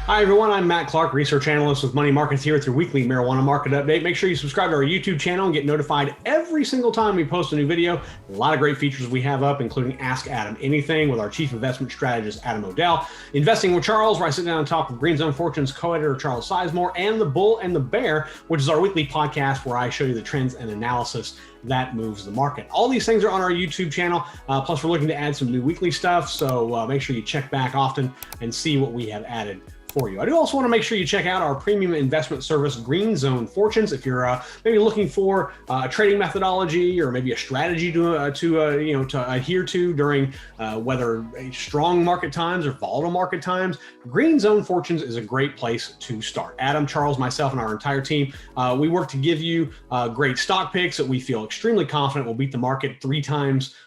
Hi, everyone. I'm Matt Clark, research analyst with Money Markets here with your weekly marijuana market update. Make sure you subscribe to our YouTube channel and get notified every single time we post a new video. A lot of great features we have up, including Ask Adam Anything with our chief investment strategist, Adam O'Dell, Investing with Charles, where I sit down and talk with Green Zone Fortunes co-editor Charles Sizemore, and The Bull and the Bear, which is our weekly podcast where I show you the trends and analysis that moves the market. All these things are on our YouTube channel. Plus, we're looking to add some new weekly stuff. So make sure you check back often and see what we have added for you. I do also want to make sure you check out our premium investment service, Green Zone Fortunes. If you're maybe looking for a trading methodology or maybe a strategy to adhere to during whether strong market times or volatile market times, Green Zone Fortunes is a great place to start. Adam, Charles, myself, and our entire team, we work to give you great stock picks that we feel extremely confident will beat the market beat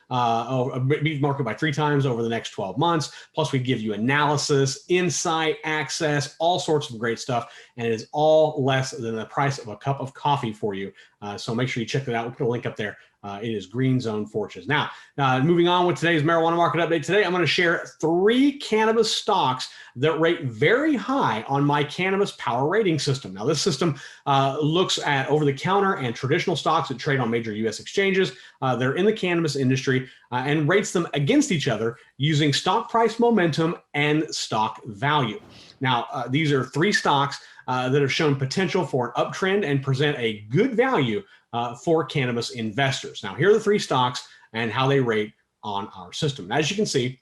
the market by 3 times over the next 12 months. Plus, we give you analysis, insight, access, all sorts of great stuff. And it is all less than the price of a cup of coffee for you. So make sure you check that out. We'll put a link up there. It is Green Zone Fortunes. Now, moving on with today's marijuana market update today, I'm going to share 3 cannabis stocks that rate very high on my cannabis power rating system. Now, this system looks at over-the-counter and traditional stocks that trade on major U.S. exchanges that are in the cannabis industry and rates them against each other using stock price momentum and stock value. Now, these are 3 stocks that have shown potential for an uptrend and present a good value for cannabis investors. Now, here are the 3 stocks and how they rate on our system. As you can see,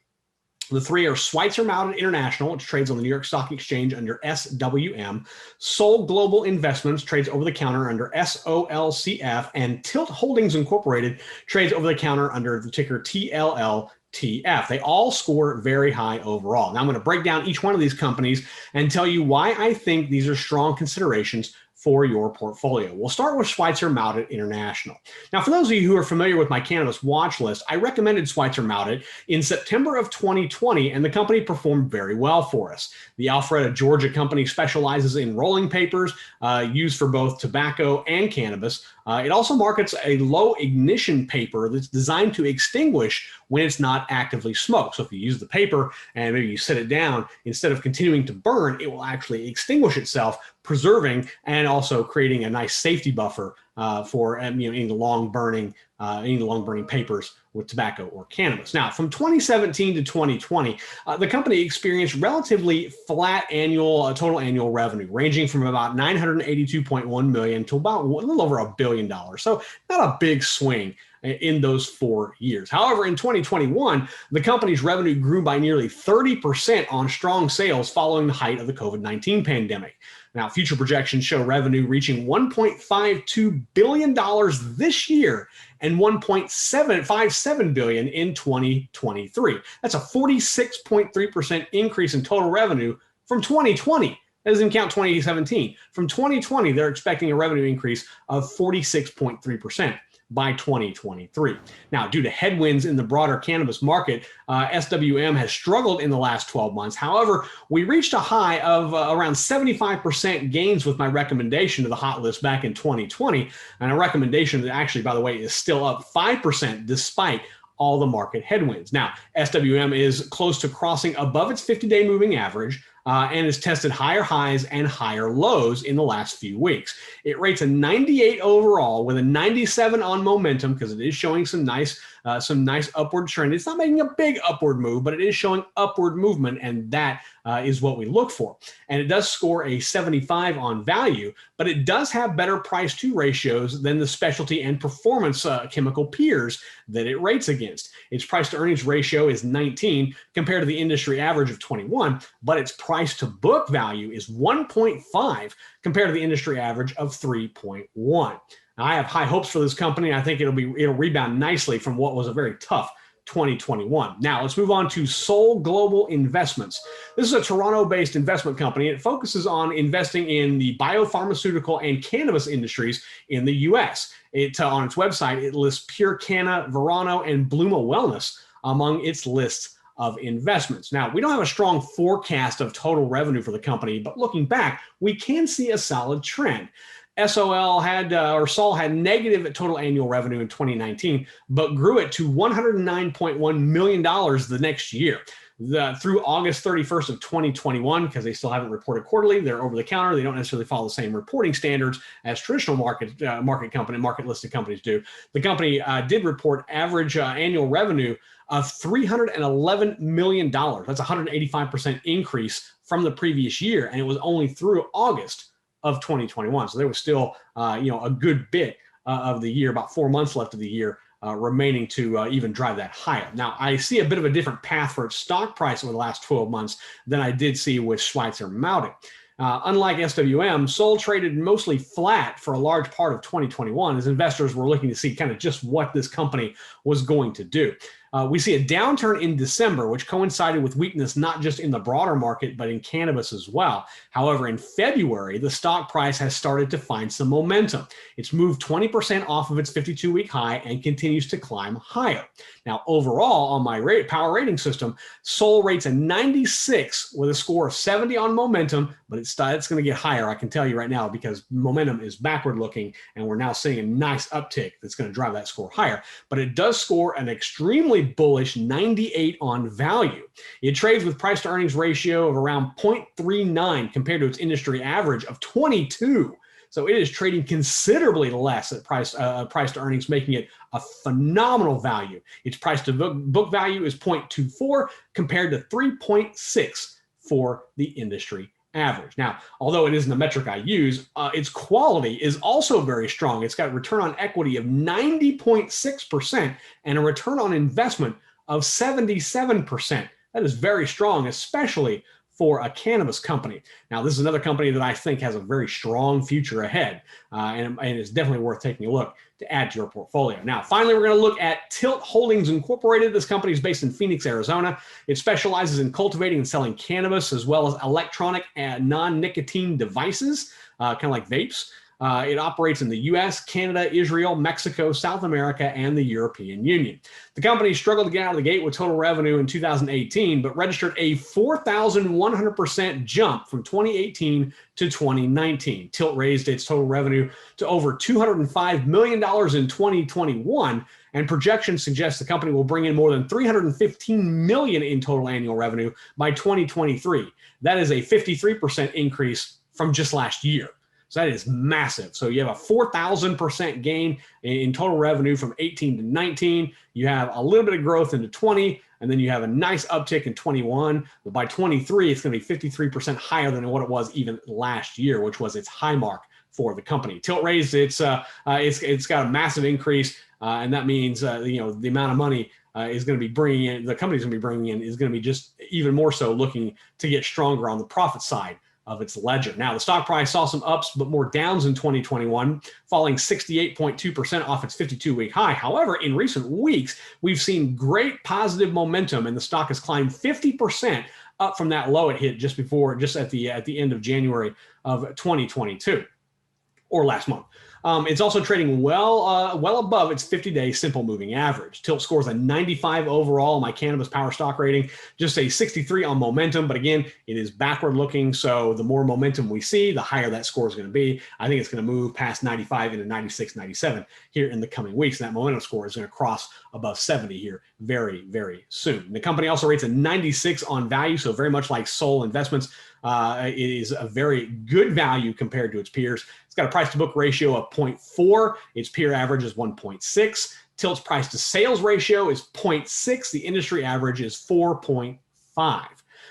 the 3 are Schweitzer-Mauduit International, which trades on the New York Stock Exchange under SWM. Sol Global Investments trades over the counter under SOLCF, and Tilt Holdings Incorporated trades over the counter under the ticker TLLTF. They all score very high overall. Now I'm going to break down each one of these companies and tell you why I think these are strong considerations for your portfolio. We'll start with Schweitzer-Mauduit International. Now, for those of you who are familiar with my cannabis watch list, I recommended Schweitzer-Mauduit in September of 2020, and the company performed very well for us. The Alpharetta, Georgia company specializes in rolling papers used for both tobacco and cannabis. It also markets a low ignition paper that's designed to extinguish when it's not actively smoked. So if you use the paper and maybe you set it down, instead of continuing to burn, it will actually extinguish itself, preserving and also creating a nice safety buffer for any long burning papers with tobacco or cannabis. Now, from 2017 to 2020, the company experienced relatively flat total annual revenue, ranging from about $982.1 million to about a little over $1 billion. So not a big swing in those 4 years. However, in 2021, the company's revenue grew by nearly 30% on strong sales following the height of the COVID-19 pandemic. Now, future projections show revenue reaching $1.52 billion this year and $1.757 billion in 2023. That's a 46.3% increase in total revenue from 2020. That doesn't count 2017. From 2020, they're expecting a revenue increase of 46.3%. by 2023. Now, due to headwinds in the broader cannabis market, SWM has struggled in the last 12 months. However, we reached a high of around 75% gains with my recommendation to the hot list back in 2020, and a recommendation that actually, by the way, is still up 5% despite all the market headwinds. Now, SWM is close to crossing above its 50-day moving average and has tested higher highs and higher lows in the last few weeks. It rates a 98 overall with a 97 on momentum because it is showing some nice upward trend. It's not making a big upward move, but it is showing upward movement, and that is what we look for. And it does score a 75 on value, but it does have better price-to ratios than the specialty and performance chemical peers that it rates against. Its price-to-earnings ratio is 19 compared to the industry average of 21, but its price-to-book value is 1.5 compared to the industry average of 3.1. Now, I have high hopes for this company. I think it'll rebound nicely from what was a very tough 2021. Now, let's move on to Sol Global Investments. This is a Toronto-based investment company. It focuses on investing in the biopharmaceutical and cannabis industries in the U.S. On its website, it lists Pure Canna, Verano, and Bluma Wellness among its lists of investments. Now, we don't have a strong forecast of total revenue for the company, but looking back, we can see a solid trend. Sol had negative total annual revenue in 2019, but grew it to $109.1 million the next year. through August 31st of 2021, because they still haven't reported quarterly. They're over the counter. They don't necessarily follow the same reporting standards as traditional market listed companies do. The company did report average annual revenue of $311 million. That's a 185% increase from the previous year, and it was only through August of 2021. So there was still, a good bit of the year, about 4 months left of the year remaining to even drive that higher. Now, I see a bit of a different path for its stock price over the last 12 months than I did see with Schweitzer-Mauduit. Unlike SWM, Sol traded mostly flat for a large part of 2021 as investors were looking to see kind of just what this company was going to do. We see a downturn in December, which coincided with weakness not just in the broader market, but in cannabis as well. However, in February, the stock price has started to find some momentum. It's moved 20% off of its 52-week high and continues to climb higher. Now, overall, on my power rating system, Sol rates a 96 with a score of 70 on momentum, but it's going to get higher, I can tell you right now, because momentum is backward looking, and we're now seeing a nice uptick that's going to drive that score higher. But it does score an extremely bullish 98 on value. It trades with price to earnings ratio of around 0.39 compared to its industry average of 22. So it is trading considerably less at price to earnings, making it a phenomenal value. Its price to book value is 0.24 compared to 3.6 for the industry average. Now, although it isn't a metric I use, its quality is also very strong. It's got a return on equity of 90.6% and a return on investment of 77%. That is very strong, especially for a cannabis company. Now, this is another company that I think has a very strong future ahead, and it's definitely worth taking a look to add to your portfolio. Now, finally, we're going to look at Tilt Holdings Incorporated. This company is based in Phoenix, Arizona. It specializes in cultivating and selling cannabis as well as electronic and non-nicotine devices, kind of like vapes. It operates in the US, Canada, Israel, Mexico, South America, and the European Union. The company struggled to get out of the gate with total revenue in 2018, but registered a 4,100% jump from 2018 to 2019. Tilt raised its total revenue to over $205 million in 2021, and projections suggest the company will bring in more than $315 million in total annual revenue by 2023. That is a 53% increase from just last year. So that is massive. So you have a 4,000% gain in total revenue from 18 to 19. You have a little bit of growth into 20, and then you have a nice uptick in 21. But by 23, it's going to be 53% higher than what it was even last year, which was its high mark for the company. Tilt raised it's got a massive increase, and that means the amount of money is going to be bringing in, the company's going to be bringing in, is going to be just even more so looking to get stronger on the profit side of its ledger. Now, the stock price saw some ups, but more downs in 2021, falling 68.2% off its 52-week high. However, in recent weeks, we've seen great positive momentum, and the stock has climbed 50% up from that low it hit just at the end of January of 2022, or last month. It's also trading well above its 50-day simple moving average. Tilt scores a 95 overall on my cannabis power stock rating, just a 63 on momentum. But again, it is backward looking. So the more momentum we see, the higher that score is going to be. I think it's going to move past 95 into 96, 97 here in the coming weeks. And that momentum score is going to cross above 70 here very, very soon. The company also rates a 96 on value. So very much like Sol Investments, it is a very good value compared to its peers. It's got a price to book ratio of 0.4. Its peer average is 1.6. Tilt's price to sales ratio is 0.6. The industry average is 4.5.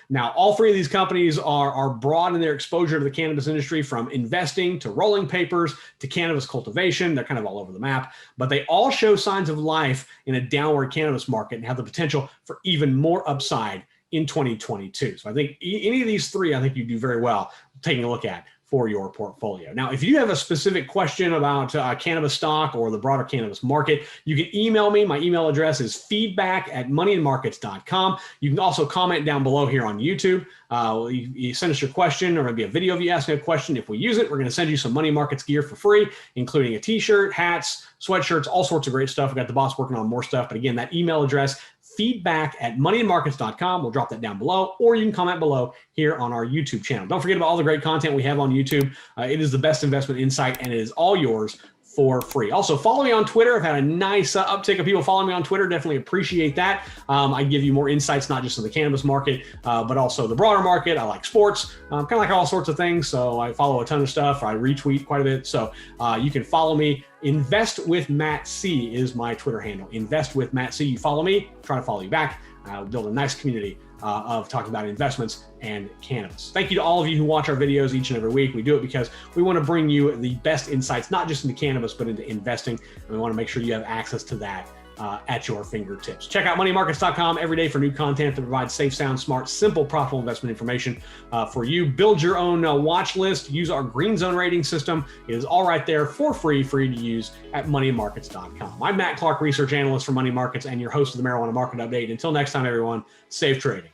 Now, all three of these companies are broad in their exposure to the cannabis industry, from investing to rolling papers to cannabis cultivation. They're kind of all over the map, but they all show signs of life in a downward cannabis market and have the potential for even more upside in 2022. So I think any of these three, I think you do very well taking a look at for your portfolio. Now, if you have a specific question about cannabis stock or the broader cannabis market, you can email me. My email address is feedback@moneyandmarkets.com. You can also comment down below here on YouTube. You send us your question, or maybe a video of you asking a question. If we use it, we're going to send you some Money Markets gear for free, including a t-shirt, hats, sweatshirts, all sorts of great stuff. We got the boss working on more stuff. But again, that email address, feedback@moneyandmarkets.com. We'll drop that down below, or you can comment below here on our YouTube channel. Don't forget about all the great content we have on YouTube. It is the best investment insight, and it is all yours for free. Also, follow me on Twitter. I've had a nice uptick of people following me on Twitter. Definitely appreciate that. I give you more insights, not just in the cannabis market, but also the broader market. I like sports, kind of like all sorts of things. So I follow a ton of stuff. I retweet quite a bit. So you can follow me. Invest with Matt C is my Twitter handle. Invest with Matt C. You follow me, try to follow you back. Build a nice community of talking about investments and cannabis. Thank you to all of you who watch our videos each and every week. We do it because we want to bring you the best insights, not just into cannabis, but into investing. And we want to make sure you have access to that at your fingertips. Check out moneymarkets.com every day for new content that provides safe, sound, smart, simple, profitable investment information for you. Build your own watch list. Use our green zone rating system. It is all right there for free to use at moneymarkets.com. I'm Matt Clark, research analyst for Money Markets and your host of the Marijuana Market Update. Until next time, everyone, safe trading.